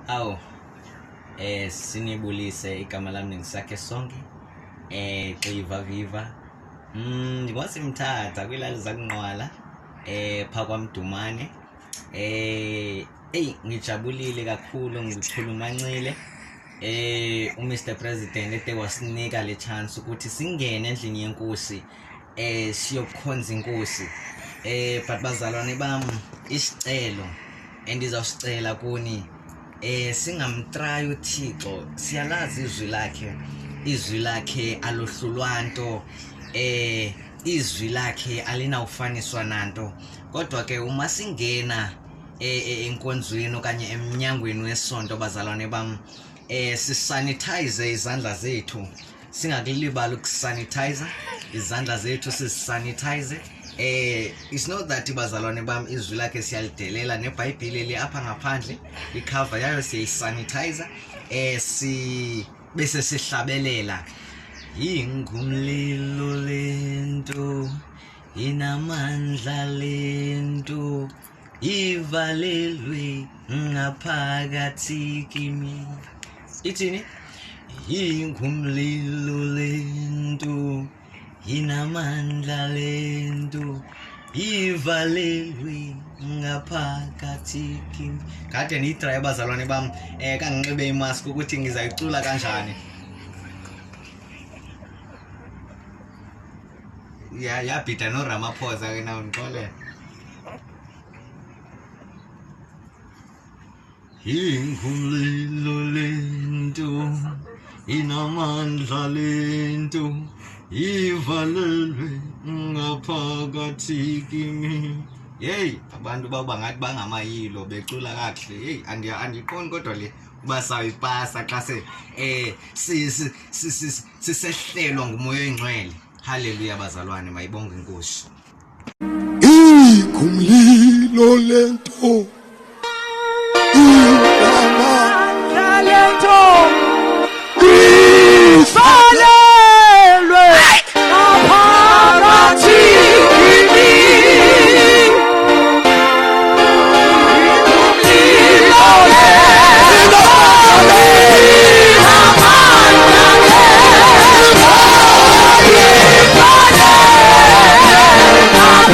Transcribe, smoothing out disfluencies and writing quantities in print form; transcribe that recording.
Awu, sinibulise igama lami ngisakhe sonke. Xiva Viva. Ngwasimthatha kwilali zakunqwala. Phakwamdumane. Ngijabulile kakhulu ngikhulumancile. uMr President ete wasinika le chance ukuthi singene endlini yenkosi siyokukhonza inkosi. But bazalwane bami, isicelo endizawusicela kuni singamtry uThixo. Siyalazi izwi lakhe alohlulwa nto, izwi lakhe alinawufaniswa nanto. Kodwa ke uma singena enkonzweni okanye emnyangweni wesonto bazalwane bam, sisanitize izandla zethu. Singakulibali ukusanitize izandla zethu, sisanitize. It's not that bazalwane bam izwi lakhe siyalidelela, neBhayibhile li apha ngaphandle icover yayo siyisanitize. Bese sihlabelela, ingumlilo lento, inamandla lento, ivalelwe ngaphakathi kimi. Ithini? Ingumlilo lento, inamandla lento, ivalelwe ngaphakathi kimi. Kade niyitry bazalwane bam, kanginxibe imask ukuthi ngizayicula kanjani. Yabhida noRamaphosa ke nawo ngixole. Ingumlilo lento, inamandla lento, ivalelwe ngaphakathi kimi. Abantu bangathi bangamayilo becula kahle. Andiqondi kodwa le uba sawuyipasa xa sisehlelwa ngumoya oyingcwele. Haleluya bazalwane, mayibonge inkosi. Ingumlilo lento